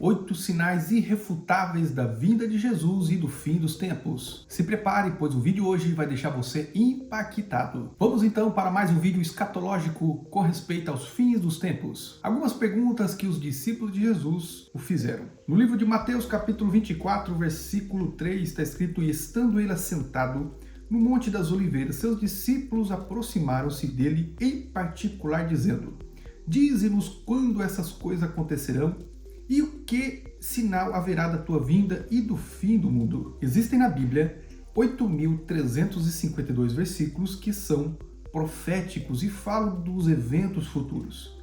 8 sinais irrefutáveis da vinda de Jesus e do fim dos tempos. Se prepare, pois o vídeo hoje vai deixar você impactado. Vamos então para mais um vídeo escatológico com respeito aos fins dos tempos. Algumas perguntas que os discípulos de Jesus o fizeram. No livro de Mateus, capítulo 24, versículo 3, está escrito: "E estando ele assentado no Monte das Oliveiras, seus discípulos aproximaram-se dele em particular, dizendo: Dize-nos quando essas coisas acontecerão e o que sinal haverá da tua vinda e do fim do mundo?" Existem na Bíblia 8.352 versículos que são proféticos e falam dos eventos futuros.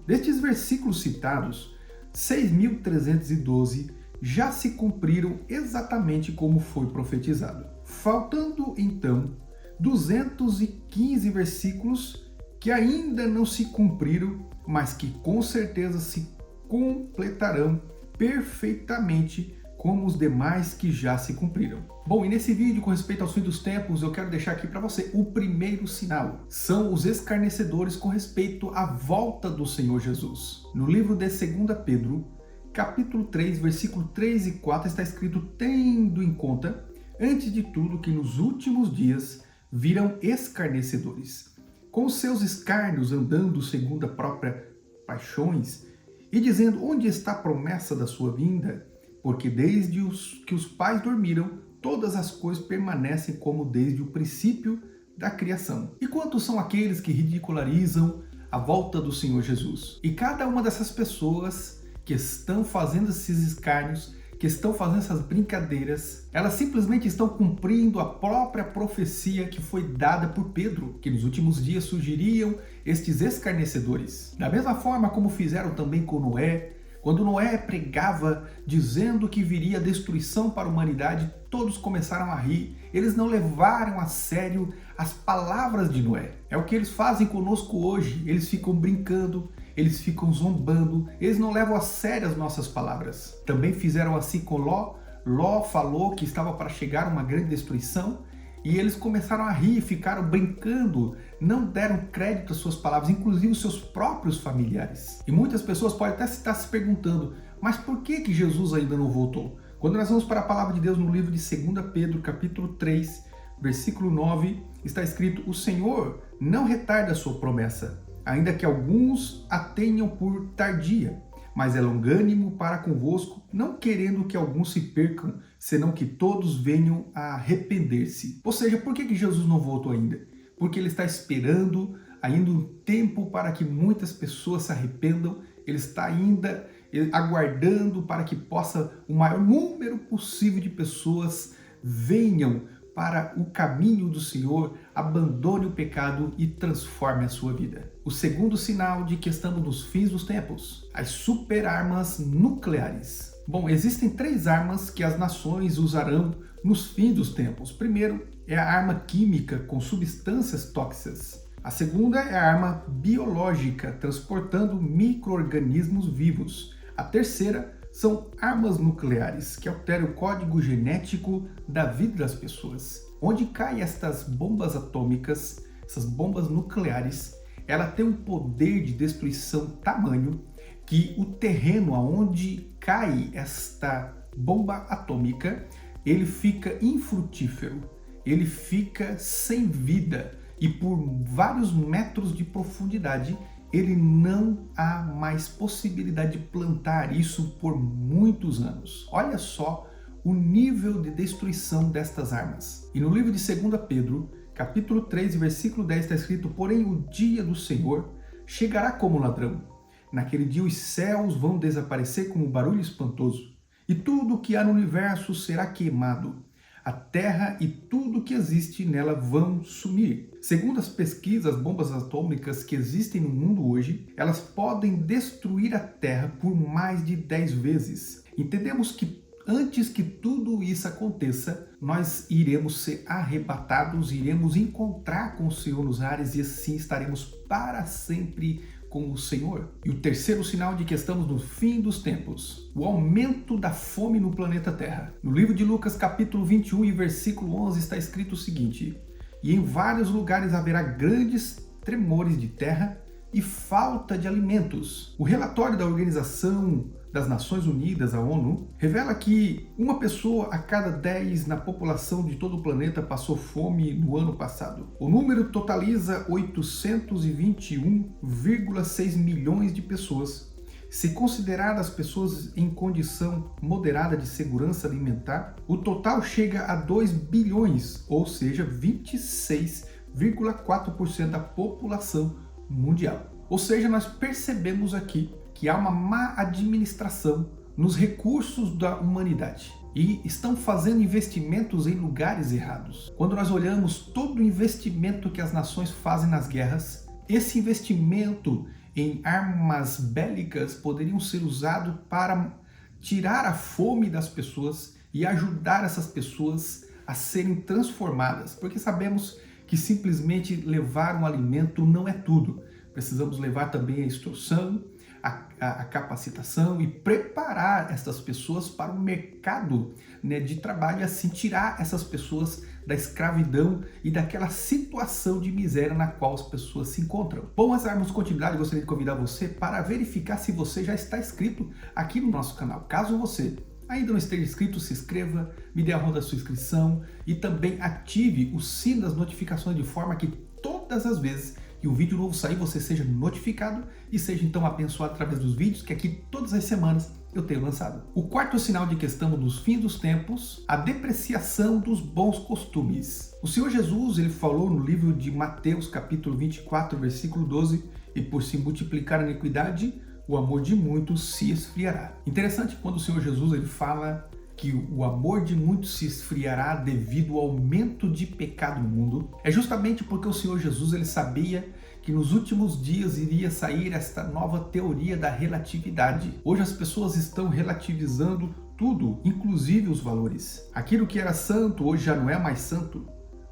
Destes versículos citados, 6.312 já se cumpriram exatamente como foi profetizado. Faltando então 215 versículos que ainda não se cumpriram, mas que com certeza se completarão perfeitamente como os demais que já se cumpriram. Bom, e nesse vídeo com respeito aos fins dos tempos, eu quero deixar aqui para você o primeiro sinal. São os escarnecedores com respeito à volta do Senhor Jesus. No livro de 2 Pedro, capítulo 3, versículo 3 e 4, está escrito: "Tendo em conta, antes de tudo, que nos últimos dias virão escarnecedores, com seus escárnios andando segundo a própria paixões, e dizendo: onde está a promessa da sua vinda? Porque desde que os pais dormiram, todas as coisas permanecem como desde o princípio da criação. E quantos são aqueles que ridicularizam a volta do Senhor Jesus?" E cada uma dessas pessoas que estão fazendo esses escárnios, que estão fazendo essas brincadeiras, elas simplesmente estão cumprindo a própria profecia que foi dada por Pedro, que nos últimos dias surgiriam estes escarnecedores. Da mesma forma como fizeram também com Noé, quando Noé pregava dizendo que viria destruição para a humanidade, todos começaram a rir. Eles não levaram a sério as palavras de Noé. É o que eles fazem conosco hoje. Eles ficam brincando, eles ficam zombando, eles não levam a sério as nossas palavras. Também fizeram assim com Ló. Ló falou que estava para chegar uma grande destruição e eles começaram a rir, ficaram brincando, não deram crédito às suas palavras, inclusive os seus próprios familiares. E muitas pessoas podem até estar se perguntando: mas por que Jesus ainda não voltou? Quando nós vamos para a palavra de Deus no livro de 2 Pedro, capítulo 3, versículo 9, está escrito: "O Senhor não retarda a sua promessa, ainda que alguns a tenham por tardia, mas é longânimo para convosco, não querendo que alguns se percam, senão que todos venham a arrepender-se." Ou seja, por que Jesus não voltou ainda? Porque ele está esperando ainda um tempo para que muitas pessoas se arrependam. Ele está ainda aguardando para que possa o maior número possível de pessoas venham para o caminho do Senhor, abandone o pecado e transforme a sua vida. O segundo sinal de que estamos nos fins dos tempos: as superarmas nucleares. Bom, existem 3 armas que as nações usarão nos fins dos tempos. Primeiro é a arma química com substâncias tóxicas. A segunda é a arma biológica, transportando micro-organismos vivos. A terceira são armas nucleares, que alteram o código genético da vida das pessoas. Onde caem estas bombas atômicas, essas bombas nucleares, ela tem um poder de destruição tamanho que o terreno aonde cai esta bomba atômica, ele fica infrutífero, ele fica sem vida e por vários metros de profundidade ele não há mais possibilidade de plantar isso por muitos anos. Olha só o nível de destruição destas armas. E no livro de 2 Pedro, capítulo 3, versículo 10, está escrito: "Porém o dia do Senhor chegará como ladrão. Naquele dia os céus vão desaparecer como um barulho espantoso, e tudo o que há no universo será queimado. A Terra e tudo que existe nela vão sumir." Segundo as pesquisas, as bombas atômicas que existem no mundo hoje, elas podem destruir a Terra por mais de 10 vezes. Entendemos que antes que tudo isso aconteça, nós iremos ser arrebatados, iremos encontrar com o Senhor nos ares e assim estaremos para sempre com o Senhor. E o terceiro sinal de que estamos no fim dos tempos: o aumento da fome no planeta Terra. No livro de Lucas, capítulo 21 e versículo 11, está escrito o seguinte: "E em vários lugares haverá grandes tremores de terra e falta de alimentos." O relatório da Organização das Nações Unidas, a ONU, revela que uma pessoa a cada 10 na população de todo o planeta passou fome no ano passado. O número totaliza 821,6 milhões de pessoas. Se considerar as pessoas em condição moderada de segurança alimentar, o total chega a 2 bilhões, ou seja, 26,4% da população mundial. Ou seja, nós percebemos aqui que há uma má administração nos recursos da humanidade e estão fazendo investimentos em lugares errados. Quando nós olhamos todo o investimento que as nações fazem nas guerras, esse investimento em armas bélicas poderiam ser usados para tirar a fome das pessoas e ajudar essas pessoas a serem transformadas, porque sabemos que simplesmente levar um alimento não é tudo. Precisamos levar também a instrução, a capacitação e preparar essas pessoas para o mercado, né, de trabalho e assim tirar essas pessoas da escravidão e daquela situação de miséria na qual as pessoas se encontram. Bom, antes de darmos continuidade, eu gostaria de convidar você para verificar se você já está inscrito aqui no nosso canal. Caso você ainda não esteja inscrito, se inscreva, me dê a honra da sua inscrição e também ative o sino das notificações de forma que todas as vezes que um vídeo novo sair, você seja notificado e seja então abençoado através dos vídeos que aqui todas as semanas eu tenho lançado. O quarto sinal de que estamos nos fins dos tempos, a depreciação dos bons costumes. O Senhor Jesus, ele falou no livro de Mateus, capítulo 24, versículo 12, e por se multiplicar a iniquidade, o amor de muitos se esfriará. Interessante quando o Senhor Jesus ele fala que o amor de muitos se esfriará devido ao aumento de pecado no mundo, é justamente porque o Senhor Jesus ele sabia que nos últimos dias iria sair esta nova teoria da relatividade. Hoje as pessoas estão relativizando tudo, inclusive os valores. Aquilo que era santo hoje já não é mais santo.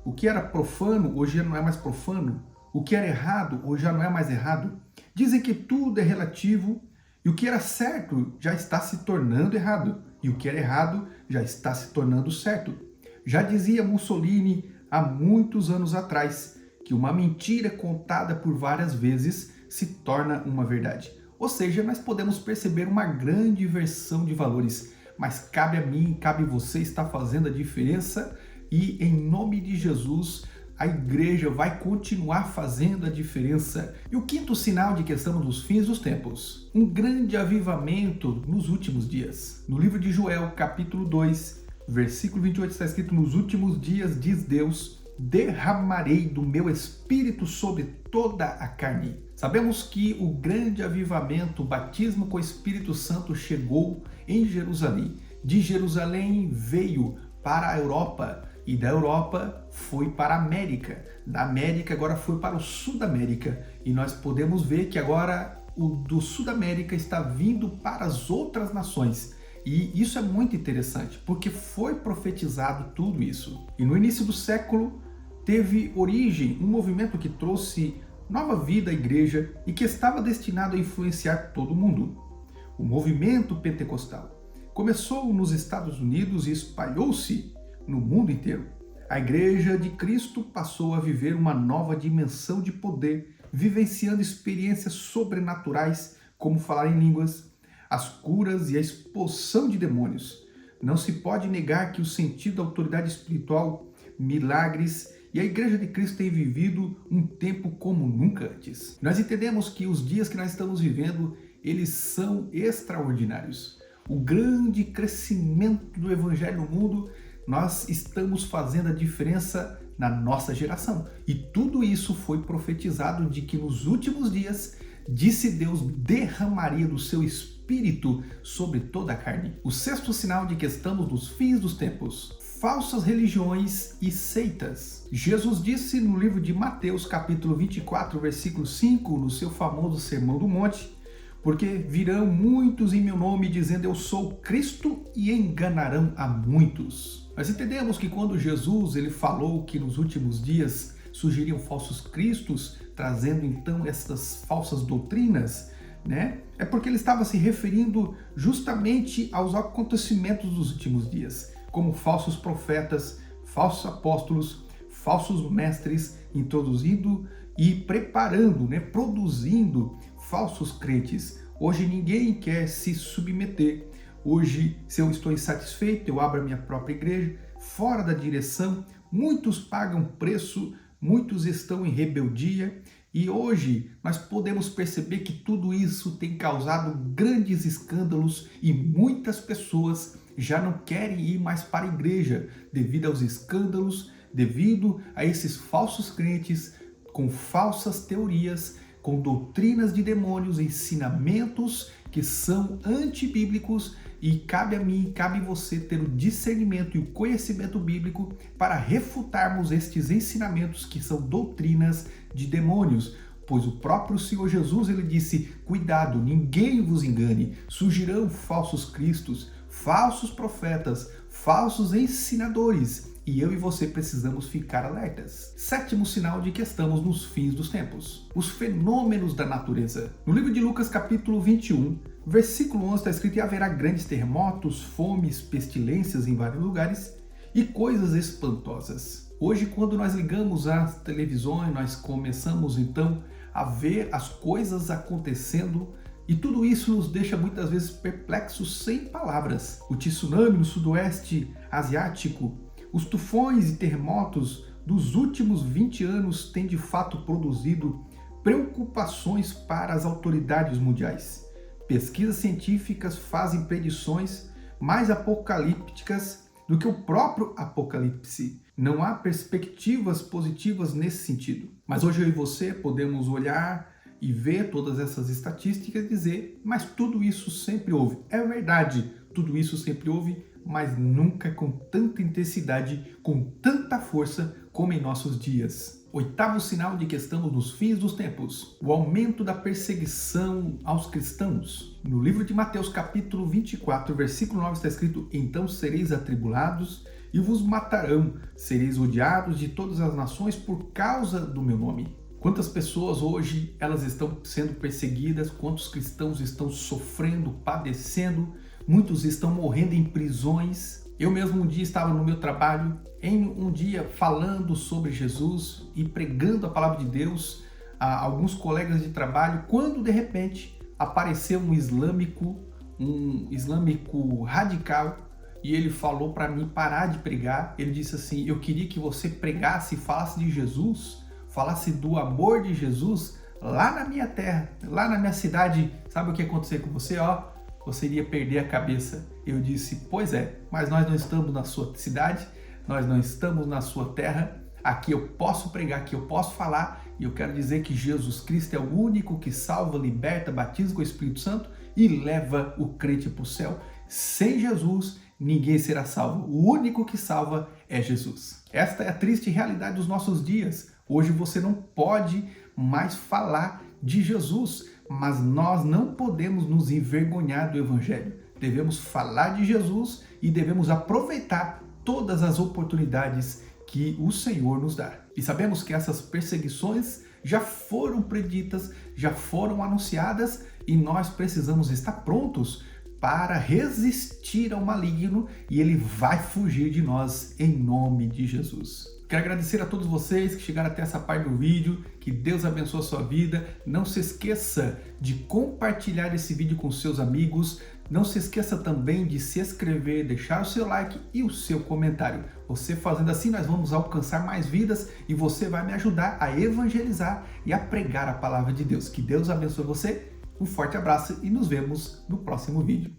O que era profano hoje já não é mais profano. O que era errado hoje já não é mais errado. Dizem que tudo é relativo e o que era certo já está se tornando errado. E o que era errado já está se tornando certo. Já dizia Mussolini há muitos anos atrás que uma mentira contada por várias vezes se torna uma verdade. Ou seja, nós podemos perceber uma grande inversão de valores, mas cabe a mim, cabe a você estar fazendo a diferença e em nome de Jesus a igreja vai continuar fazendo a diferença. E o quinto sinal de que estamos nos fins dos tempos, um grande avivamento nos últimos dias. No livro de Joel, capítulo 2, versículo 28, está escrito: nos últimos dias, diz Deus, derramarei do meu espírito sobre toda a carne. Sabemos que o grande avivamento, o batismo com o Espírito Santo chegou em Jerusalém. De Jerusalém veio para a Europa e da Europa foi para a América. Da América agora foi para o Sul da América. E nós podemos ver que agora o do Sul da América está vindo para as outras nações. E isso é muito interessante, porque foi profetizado tudo isso. E no início do século teve origem um movimento que trouxe nova vida à igreja e que estava destinado a influenciar todo mundo. O movimento pentecostal começou nos Estados Unidos e espalhou-se no mundo inteiro. A Igreja de Cristo passou a viver uma nova dimensão de poder, vivenciando experiências sobrenaturais, como falar em línguas, as curas e a expulsão de demônios. Não se pode negar que o sentido da autoridade espiritual, milagres e a Igreja de Cristo tem vivido um tempo como nunca antes. Nós entendemos que os dias que nós estamos vivendo, eles são extraordinários. O grande crescimento do Evangelho no mundo, nós estamos fazendo a diferença na nossa geração. E tudo isso foi profetizado de que nos últimos dias, disse Deus, derramaria do seu Espírito sobre toda a carne. O sexto sinal de que estamos nos fins dos tempos, falsas religiões e seitas. Jesus disse no livro de Mateus, capítulo 24, versículo 5, no seu famoso Sermão do Monte, porque virão muitos em meu nome dizendo eu sou Cristo e enganarão a muitos. Nós entendemos que quando Jesus ele falou que nos últimos dias surgiriam falsos cristos, trazendo então essas falsas doutrinas, né? É porque ele estava se referindo justamente aos acontecimentos dos últimos dias, como falsos profetas, falsos apóstolos, falsos mestres, introduzindo e preparando, né? Produzindo falsos crentes. Hoje ninguém quer se submeter. Hoje, se eu estou insatisfeito, eu abro a minha própria igreja, fora da direção. Muitos pagam preço, muitos estão em rebeldia. E hoje nós podemos perceber que tudo isso tem causado grandes escândalos e muitas pessoas já não querem ir mais para a igreja devido aos escândalos, devido a esses falsos crentes com falsas teorias, com doutrinas de demônios, ensinamentos que são antibíblicos, e cabe a mim, cabe a você ter o discernimento e o conhecimento bíblico para refutarmos estes ensinamentos que são doutrinas de demônios. Pois o próprio Senhor Jesus, ele disse: cuidado, ninguém vos engane, surgirão falsos cristos, falsos profetas, falsos ensinadores, e eu e você precisamos ficar alertas. Sétimo sinal de que estamos nos fins dos tempos: os fenômenos da natureza. No livro de Lucas, capítulo 21, versículo 11, está escrito: e haverá grandes terremotos, fomes, pestilências em vários lugares e coisas espantosas. Hoje, quando nós ligamos as televisões, nós começamos então a ver as coisas acontecendo, e tudo isso nos deixa muitas vezes perplexos, sem palavras. O tsunami no sudoeste asiático, os tufões e terremotos dos últimos 20 anos têm de fato produzido preocupações para as autoridades mundiais. Pesquisas científicas fazem predições mais apocalípticas do que o próprio Apocalipse. Não há perspectivas positivas nesse sentido. Mas hoje eu e você podemos olhar e ver todas essas estatísticas e dizer: mas tudo isso sempre houve. É verdade, tudo isso sempre houve, mas nunca com tanta intensidade, com tanta força como em nossos dias. Oitavo sinal de que estamos nos fins dos tempos: o aumento da perseguição aos cristãos. No livro de Mateus, capítulo 24, versículo 9, está escrito: então sereis atribulados e vos matarão, sereis odiados de todas as nações por causa do meu nome. Quantas pessoas hoje elas estão sendo perseguidas, quantos cristãos estão sofrendo, padecendo, muitos estão morrendo em prisões. Eu mesmo um dia estava no meu trabalho, em um dia falando sobre Jesus e pregando a palavra de Deus a alguns colegas de trabalho, quando de repente apareceu um islâmico radical, e ele falou para mim parar de pregar. Ele disse assim: eu queria que você pregasse e falasse de Jesus, falasse do amor de Jesus lá na minha terra, lá na minha cidade. Sabe o que ia acontecer com você? Você iria perder a cabeça. Eu disse: pois é, mas nós não estamos na sua cidade, nós não estamos na sua terra. Aqui eu posso pregar, aqui eu posso falar, e eu quero dizer que Jesus Cristo é o único que salva, liberta, batiza com o Espírito Santo e leva o crente para o céu. Sem Jesus, ninguém será salvo. O único que salva é Jesus. Esta é a triste realidade dos nossos dias. Hoje você não pode mais falar de Jesus, mas nós não podemos nos envergonhar do Evangelho. Devemos falar de Jesus e devemos aproveitar todas as oportunidades que o Senhor nos dá. E sabemos que essas perseguições já foram preditas, já foram anunciadas, e nós precisamos estar prontos para resistir ao maligno, e ele vai fugir de nós em nome de Jesus. Quero agradecer a todos vocês que chegaram até essa parte do vídeo. Que Deus abençoe a sua vida. Não se esqueça de compartilhar esse vídeo com seus amigos. Não se esqueça também de se inscrever, deixar o seu like e o seu comentário. Você fazendo assim, nós vamos alcançar mais vidas e você vai me ajudar a evangelizar e a pregar a palavra de Deus. Que Deus abençoe você. Um forte abraço e nos vemos no próximo vídeo.